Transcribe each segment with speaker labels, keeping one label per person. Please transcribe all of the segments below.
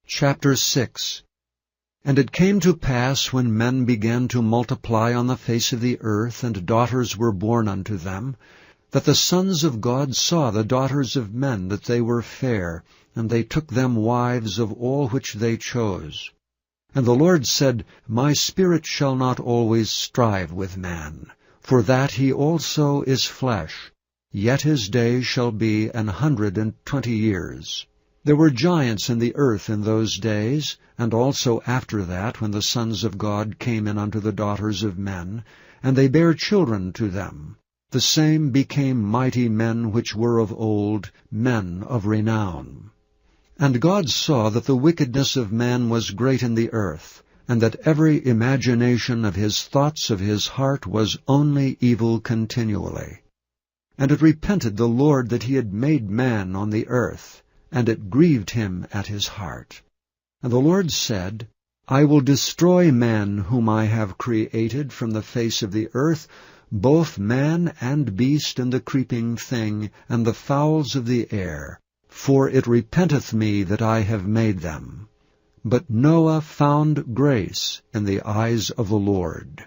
Speaker 1: Chapter 6. And it came to pass, when men began to multiply on the face of the earth, and daughters were born unto them, that the sons of God saw the daughters of men, that they were fair, and they took them wives of all which they chose. And the Lord said, My spirit shall not always strive with man, for that he also is flesh, yet his days shall be 120 years. There were giants in the earth in those days, and also after that, when the sons of God came in unto the daughters of men, and they bare children to them. The same became mighty men which were of old, men of renown. And God saw that the wickedness of man was great in the earth, and that every imagination of his thoughts of his heart was only evil continually. And it repented the Lord that he had made man on the earth, and it grieved him at his heart. And the Lord said, I will destroy man whom I have created from the face of the earth, both man and beast and the creeping thing, and the fowls of the air, for it repenteth me that I have made them. But Noah found grace in the eyes of the Lord.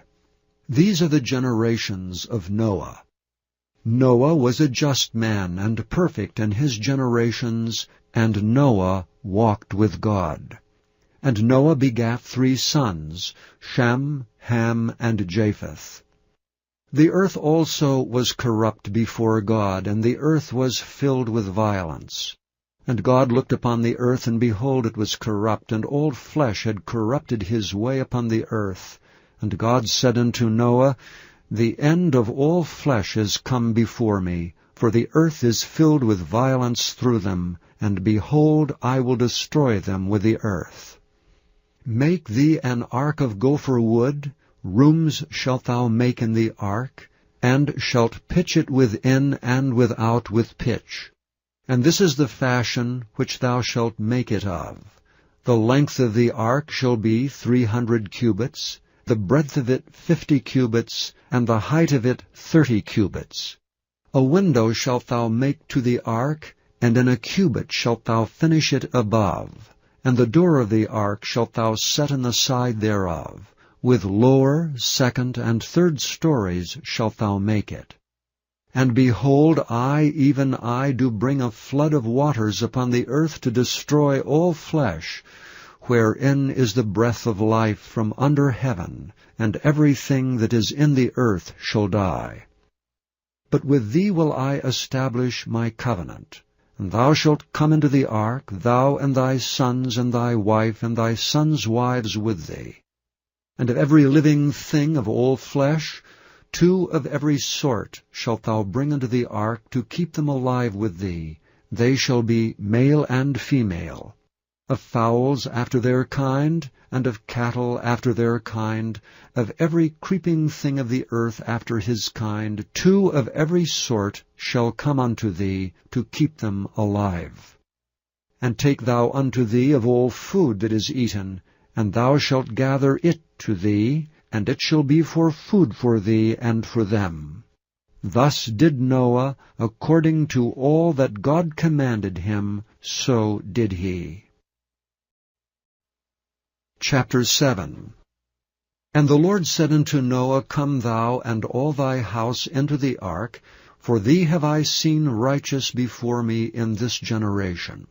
Speaker 1: These are the generations of Noah. Noah was a just man and perfect in his generations, and Noah walked with God. And Noah begat 3 sons, Shem, Ham, and Japheth. The earth also was corrupt before God, and the earth was filled with violence. And God looked upon the earth, and behold, it was corrupt, and all flesh had corrupted his way upon the earth. And God said unto Noah, The end of all flesh is come before me, for the earth is filled with violence through them, and behold, I will destroy them with the earth. Make thee an ark of gopher wood, rooms shalt thou make in the ark, and shalt pitch it within and without with pitch. And this is the fashion which thou shalt make it of. The length of the ark shall be 300 cubits, the breadth of it 50 cubits, and the height of it 30 cubits. A window shalt thou make to the ark, and in a cubit shalt thou finish it above. And the door of the ark shalt thou set in the side thereof. With lower, second, and third stories shalt thou make it. And behold, I, even I, do bring a flood of waters upon the earth to destroy all flesh, wherein is the breath of life from under heaven, and everything that is in the earth shall die. But with thee will I establish my covenant. And thou shalt come into the ark, thou and thy sons and thy wife and thy sons' wives with thee. And of every living thing of all flesh, 2 of every sort shalt thou bring into the ark to keep them alive with thee. They shall be male and female. Of fowls after their kind, and of cattle after their kind, of every creeping thing of the earth after his kind, 2 of every sort shall come unto thee, to keep them alive. And take thou unto thee of all food that is eaten, and thou shalt gather it to thee, and it shall be for food for thee and for them. Thus did Noah, according to all that God commanded him, so did he. Chapter 7. And the Lord said unto Noah, Come thou and all thy house into the ark, for thee have I seen righteous before me in this generation.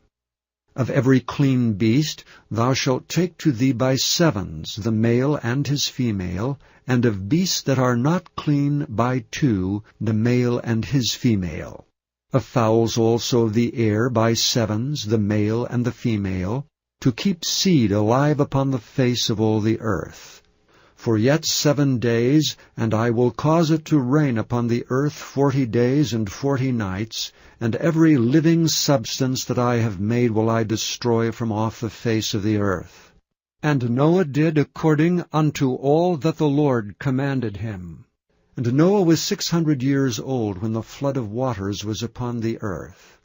Speaker 1: Of every clean beast thou shalt take to thee by 7s, the male and his female, and of beasts that are not clean by 2, the male and his female. Of fowls also of the air by 7s, the male and the female, to keep seed alive upon the face of all the earth. For yet 7 days, and I will cause it to rain upon the earth 40 days and 40 nights, and every living substance that I have made will I destroy from off the face of the earth. And Noah did according unto all that the Lord commanded him. And Noah was 600 years old when the flood of waters was upon the earth.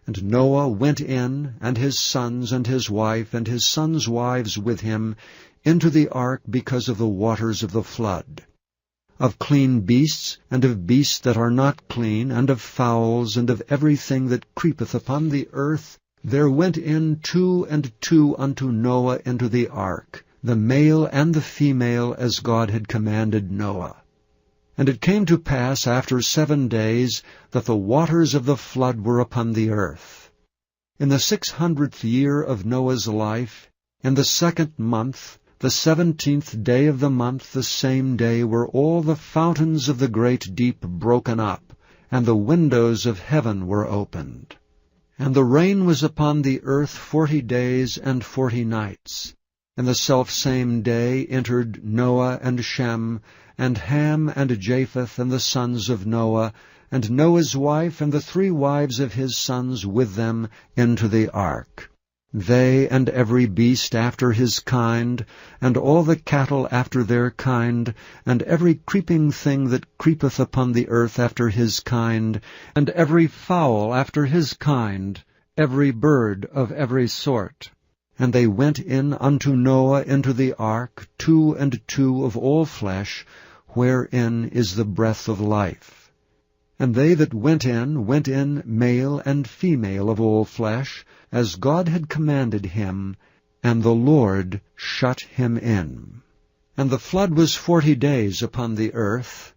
Speaker 1: And Noah went in, and his sons and his wife and his sons' wives with him, into the ark because of the waters of the flood. Of clean beasts, and of beasts that are not clean, and of fowls, and of everything that creepeth upon the earth, there went in 2 and 2 unto Noah into the ark, the male and the female, as God had commanded Noah. And it came to pass after 7 days that the waters of the flood were upon the earth. In the 600th year of Noah's life, in the 2nd month, the 17th day of the month, the same day were all the fountains of the great deep broken up, and the windows of heaven were opened. And the rain was upon the earth 40 days and 40 nights. And the selfsame day entered Noah and Shem, and Ham and Japheth, and the sons of Noah, and Noah's wife, and the 3 wives of his sons with them, into the ark. They and every beast after his kind, and all the cattle after their kind, and every creeping thing that creepeth upon the earth after his kind, and every fowl after his kind, every bird of every sort. And they went in unto Noah into the ark, 2 and 2 of all flesh, wherein is the breath of life. And they that went in male and female of all flesh, as God had commanded him, and the Lord shut him in. And the flood was 40 days upon the earth,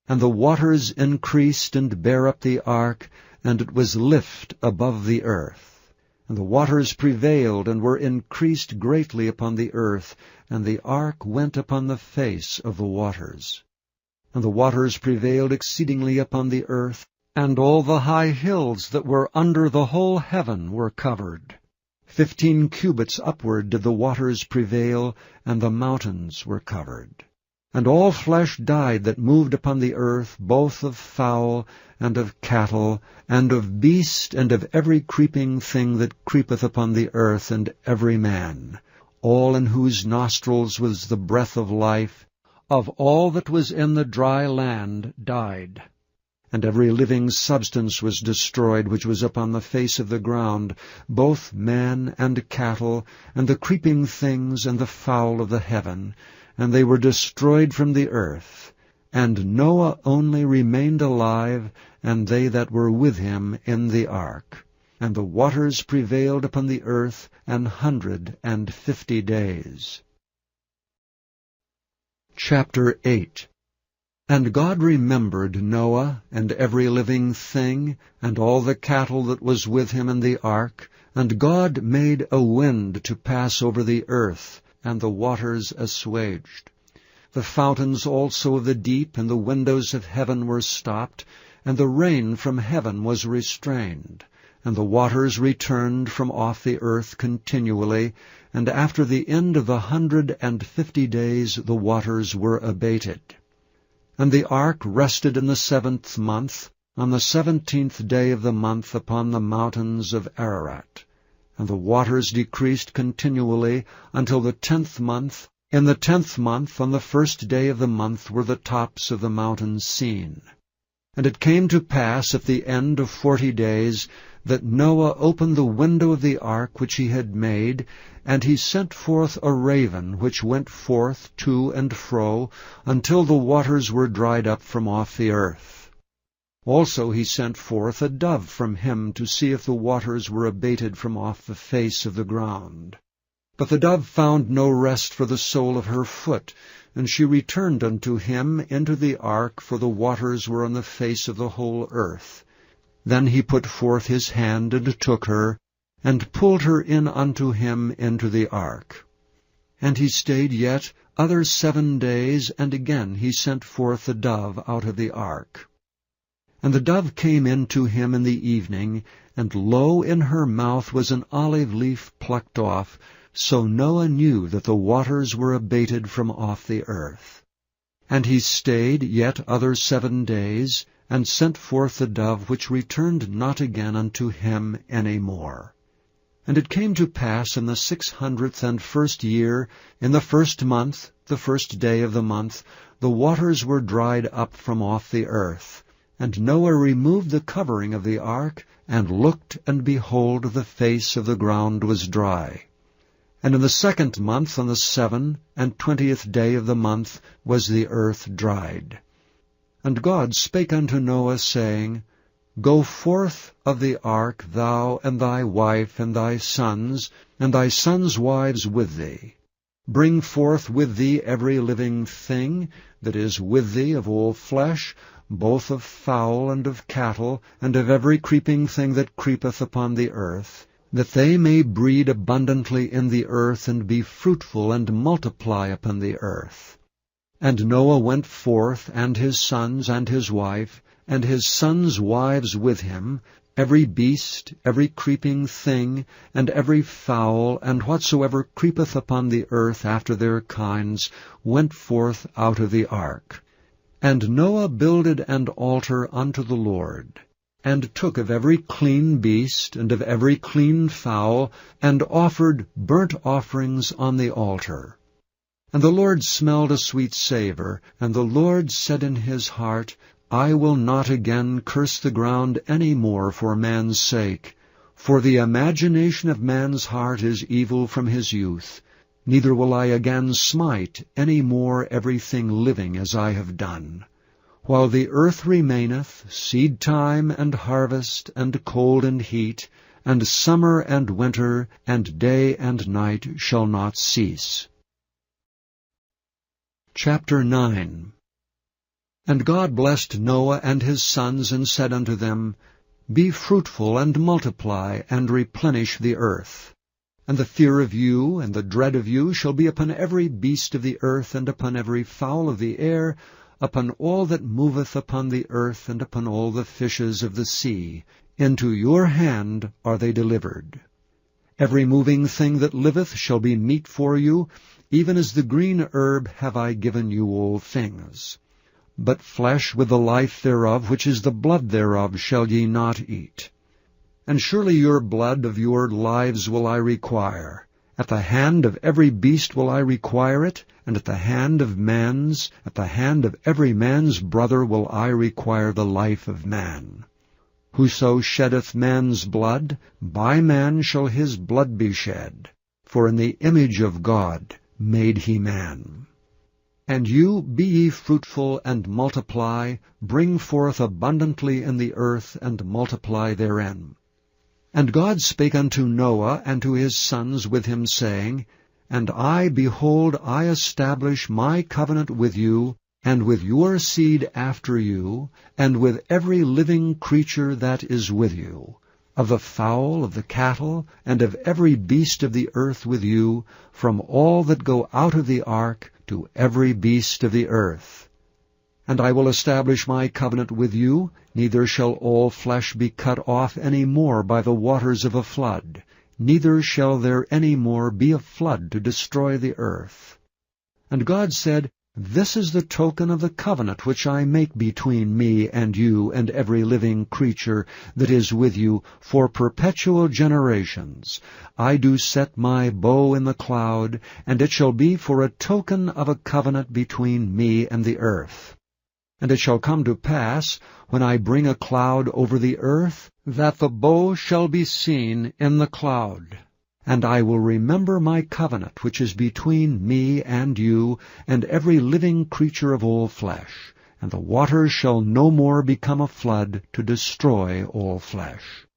Speaker 1: and the waters increased and bare up the ark, and it was lift above the earth. And the waters prevailed and were increased greatly upon the earth, and the ark went upon the face of the waters. And the waters prevailed exceedingly upon the earth, and all the high hills that were under the whole heaven were covered. 15 cubits upward did the waters prevail, and the mountains were covered. And all flesh died that moved upon the earth, both of fowl, and of cattle, and of beast, and of every creeping thing that creepeth upon the earth, and every man, all in whose nostrils was the breath of life, of all that was in the dry land died. And every living substance was destroyed which was upon the face of the ground, both man and cattle, and the creeping things, and the fowl of the heaven, and they were destroyed from the earth. And Noah only remained alive, and they that were with him in the ark. And the waters prevailed upon the earth 150 days. Chapter 8. And God remembered Noah, and every living thing, and all the cattle that was with him in the ark. And God made a wind to pass over the earth, and the waters assuaged. The fountains also of the deep and the windows of heaven were stopped, and the rain from heaven was restrained. And the waters returned from off the earth continually, and after the end of 150 days the waters were abated. And the ark rested in the 7th month, on the 17th day of the month, upon the mountains of Ararat. And the waters decreased continually until the 10th month. In the 10th month, on the 1st day of the month, were the tops of the mountains seen. And it came to pass at the end of 40 days that Noah opened the window of the ark which he had made, and he sent forth a raven, which went forth to and fro, until the waters were dried up from off the earth. Also he sent forth a dove from him to see if the waters were abated from off the face of the ground. But the dove found no rest for the sole of her foot, and she returned unto him into the ark, for the waters were on the face of the whole earth. Then he put forth his hand, and took her, and pulled her in unto him into the ark. And he stayed yet other 7 days, and again he sent forth the dove out of the ark. And the dove came in to him in the evening, and lo, in her mouth was an olive leaf plucked off. So Noah knew that the waters were abated from off the earth. And he stayed yet other 7 days, and sent forth the dove, which returned not again unto him any more. And it came to pass in the 601st year, in the 1st month, the 1st day of the month, the waters were dried up from off the earth. And Noah removed the covering of the ark, and looked, and behold, the face of the ground was dry. And in the 2nd month, on the 27th day of the month, was the earth dried. And God spake unto Noah, saying, Go forth of the ark, thou and thy wife and thy sons wives with thee. Bring forth with thee every living thing that is with thee of all flesh, both of fowl and of cattle, and of every creeping thing that creepeth upon the earth, that they may breed abundantly in the earth, and be fruitful, and multiply upon the earth. And Noah went forth, and his wife, and his sons' wives with him, every beast, every creeping thing, and every fowl, and whatsoever creepeth upon the earth after their kinds, went forth out of the ark. And Noah builded an altar unto the Lord, and took of every clean beast, and of every clean fowl, and offered burnt offerings on the altar. And the Lord smelled a sweet savour, and the Lord said in his heart, I will not again curse the ground any more for man's sake, for the imagination of man's heart is evil from his youth, neither will I again smite any more everything living as I have done. While the earth remaineth, seed time and harvest, and cold and heat, and summer and winter, and day and night shall not cease. Chapter 9. And God blessed Noah and his sons, and said unto them, Be fruitful, and multiply, and replenish the earth. And the fear of you, and the dread of you, shall be upon every beast of the earth, and upon every fowl of the air, upon all that moveth upon the earth, and upon all the fishes of the sea. Into your hand are they delivered. Every moving thing that liveth shall be meat for you, even as the green herb have I given you all things. But flesh with the life thereof, which is the blood thereof, shall ye not eat. And surely your blood of your lives will I require. At the hand of every beast will I require it, and at the hand of every man's brother will I require the life of man. Whoso sheddeth man's blood, by man shall his blood be shed. For in the image of God made he man. And you, be ye fruitful, and multiply, bring forth abundantly in the earth, and multiply therein. And God spake unto Noah and to his sons with him, saying, And I, behold, I establish my covenant with you, and with your seed after you, and with every living creature that is with you, of the fowl, of the cattle, and of every beast of the earth with you, from all that go out of the ark, to every beast of the earth. And I will establish my covenant with you, neither shall all flesh be cut off any more by the waters of a flood, neither shall there any more be a flood to destroy the earth. And God said, This is the token of the covenant which I make between me and you and every living creature that is with you for perpetual generations. I do set my bow in the cloud, and it shall be for a token of a covenant between me and the earth. And it shall come to pass, when I bring a cloud over the earth, that the bow shall be seen in the cloud. And I will remember my covenant which is between me and you, and every living creature of all flesh. And the waters shall no more become a flood to destroy all flesh.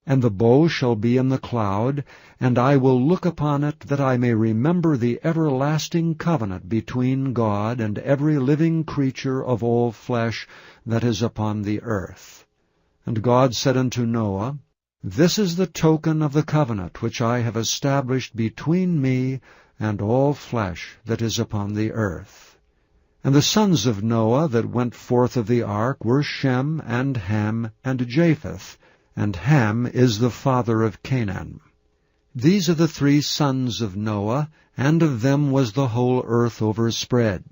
Speaker 1: And the bow shall be in the cloud, and I will look upon it, that I may remember the everlasting covenant between God and every living creature of all flesh that is upon the earth. And God said unto Noah, This is the token of the covenant which I have established between me and all flesh that is upon the earth. And the sons of Noah that went forth of the ark were Shem, and Ham, and Japheth, and Ham is the father of Canaan. These are the 3 sons of Noah, and of them was the whole earth overspread.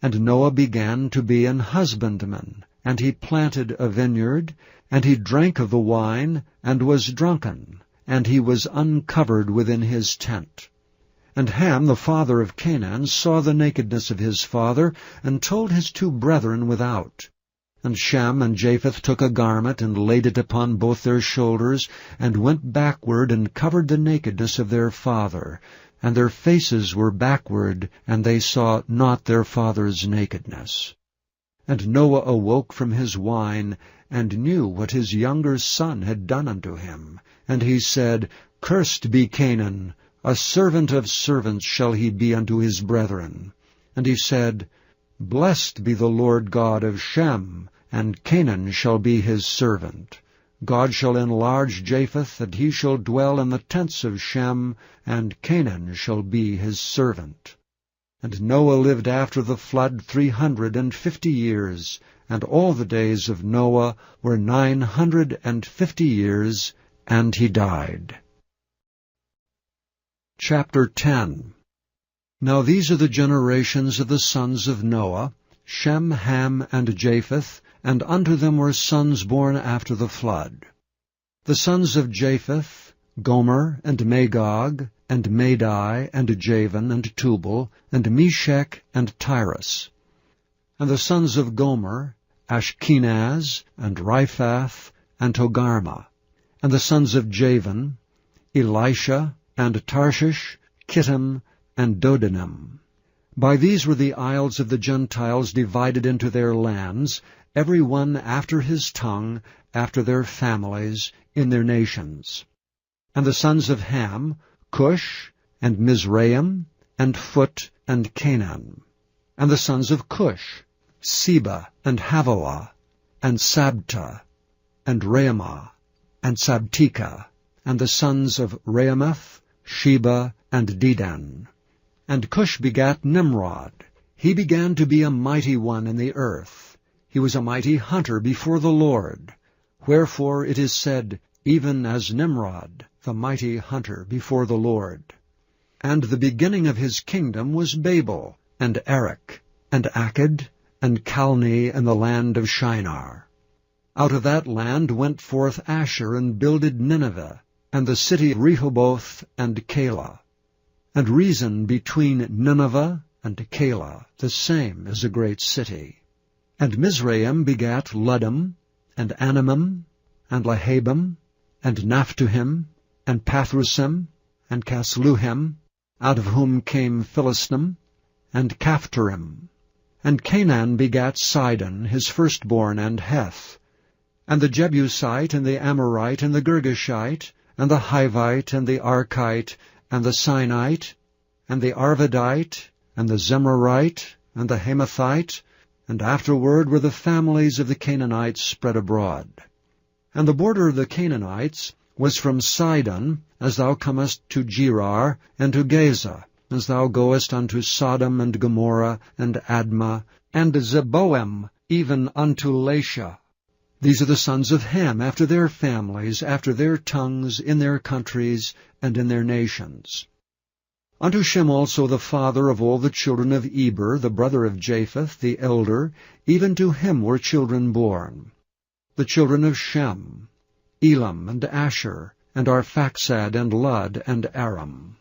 Speaker 1: And Noah began to be an husbandman, and he planted a vineyard, and he drank of the wine, and was drunken, and he was uncovered within his tent. And Ham, the father of Canaan, saw the nakedness of his father, and told his 2 brethren without. And Shem and Japheth took a garment, and laid it upon both their shoulders, and went backward, and covered the nakedness of their father. And their faces were backward, and they saw not their father's nakedness. And Noah awoke from his wine, and knew what his younger son had done unto him. And he said, Cursed be Canaan, a servant of servants shall he be unto his brethren. And he said, Blessed be the Lord God of Shem, and Canaan shall be his servant. God shall enlarge Japheth, and he shall dwell in the tents of Shem, and Canaan shall be his servant. And Noah lived after the flood 350 years, and all the days of Noah were 950 years, and he died. Chapter 10. Now these are the generations of the sons of Noah, Shem, Ham, and Japheth, and unto them were sons born after the flood. The sons of Japheth, Gomer, and Magog, and Madai, and Javan, and Tubal, and Meshech, and Tyrus. And the sons of Gomer, Ashkenaz, and Riphath, and Togarmah. And the sons of Javan, Elisha, and Tarshish, Kittim, and Dodanim. By these were the isles of the Gentiles divided into their lands, every one after his tongue, after their families, in their nations. And the sons of Ham, Cush, and Mizraim, and Phut, and Canaan. And the sons of Cush, Seba, and Havilah, and Sabta, and Raamah, and Sabteka. And the sons of Raamath, Sheba, and Dedan. And Cush begat Nimrod. He began to be a mighty one in the earth. He was a mighty hunter before the Lord. Wherefore it is said, even as Nimrod, the mighty hunter before the Lord. And the beginning of his kingdom was Babel, and Erech, and Akkad, and Calneh, and the land of Shinar. Out of that land went forth Asher, and builded Nineveh, and the city Rehoboth, and Calah. And reason between Nineveh and Calah, the same is a great city. And Mizraim begat Ludim, and Anamim, and Lahabim, and Naphtuhim, and Pathrusim, and Casluhim, out of whom came Philistim, and Caphtorim. And Canaan begat Sidon, his firstborn, and Heth, and the Jebusite, and the Amorite, and the Girgashite, and the Hivite, and the Archite, and the Sinite, and the Arvadite, and the Zemarite, and the Hamathite, and afterward were the families of the Canaanites spread abroad. And the border of the Canaanites was from Sidon, as thou comest to Gerar, and to Gaza, as thou goest unto Sodom and Gomorrah, and Admah, and Zeboim, even unto Lasha. These are the sons of Ham, after their families, after their tongues, in their countries, and in their nations. Unto Shem also the father of all the children of Eber, the brother of Japheth, the elder, even to him were children born. The children of Shem, Elam, and Asher, and Arphaxad, and Lud, and Aram.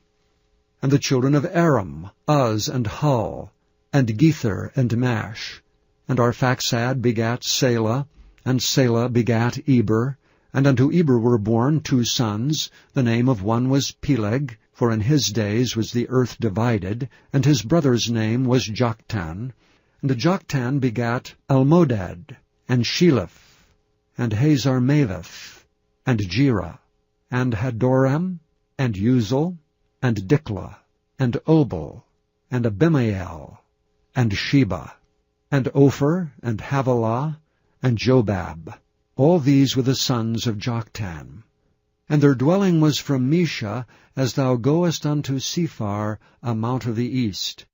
Speaker 1: And the children of Aram, Uz, and Hul, and Gether, and Mash. And Arphaxad begat Selah, and Selah begat Eber, and unto Eber were born 2 sons. The name of one was Peleg, for in his days was the earth divided, and his brother's name was Joktan. And Joktan begat Almodad, and Sheleph, and Hazarmaveth, and Jerah, and Hadoram, and Uzal, and Diklah, and Obal, and Abimael, and Sheba, and Ophir, and Havilah, and Jobab. All these were the sons of Joktan. And their dwelling was from Mesha, as thou goest unto Sephar, a mount of the east.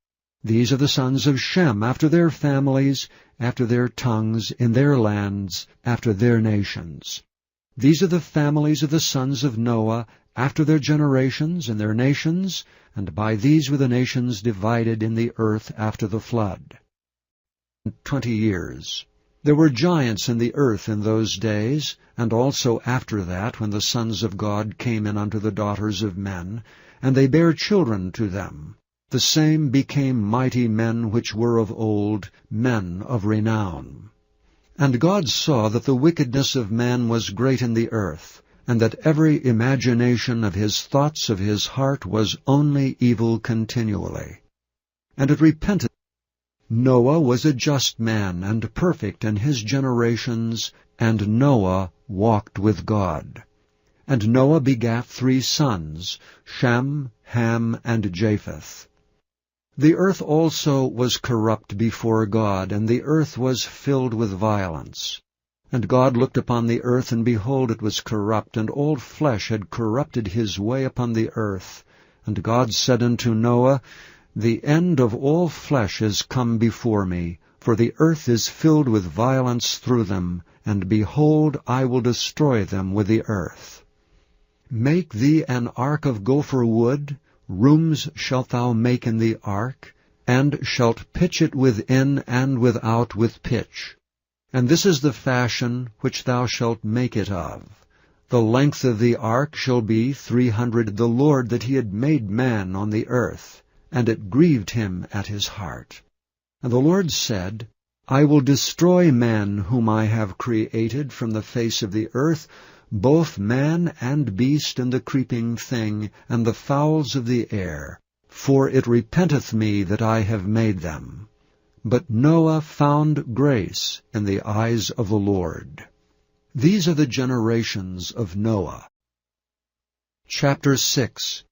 Speaker 1: These are the sons of Shem, after their families, after their tongues, in their lands, after their nations. These are the families of the sons of Noah, after their generations, in their nations, and by these were the nations divided in the earth after the flood. 20 years. There were giants in the earth in those days, and also after that, when the sons of God came in unto the daughters of men, and they bare children to them. The same became mighty men which were of old, men of renown. And God saw that the wickedness of man was great in the earth, and that every imagination of his thoughts of his heart was only evil continually. And it repented. Noah was a just man and perfect in his generations, and Noah walked with God. And Noah begat 3 sons, Shem, Ham, and Japheth. The earth also was corrupt before God, and the earth was filled with violence. And God looked upon the earth, and behold, it was corrupt, and all flesh had corrupted his way upon the earth. And God said unto Noah, The end of all flesh is come before me, for the earth is filled with violence through them, and behold, I will destroy them with the earth. Make thee an ark of gopher wood, rooms shalt thou make in the ark, and shalt pitch it within and without with pitch. And this is the fashion which thou shalt make it of. The length of the ark shall be 300 the Lord that he had made man on the earth, and it grieved him at his heart. And the Lord said, I will destroy man whom I have created from the face of the earth, both man and beast and the creeping thing, and the fowls of the air, for it repenteth me that I have made them. But Noah found grace in the eyes of the Lord. These are the generations of Noah. Chapter 6.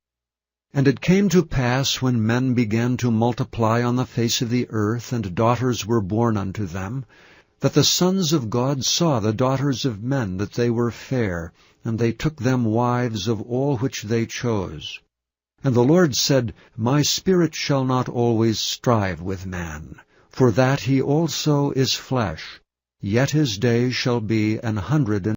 Speaker 1: And it came to pass, when men began to multiply on the face of the earth, and daughters were born unto them, that the sons of God saw the daughters of men, that they were fair, and they took them wives of all which they chose. And the Lord said, My spirit shall not always strive with man, for that he also is flesh, yet his days shall be 120.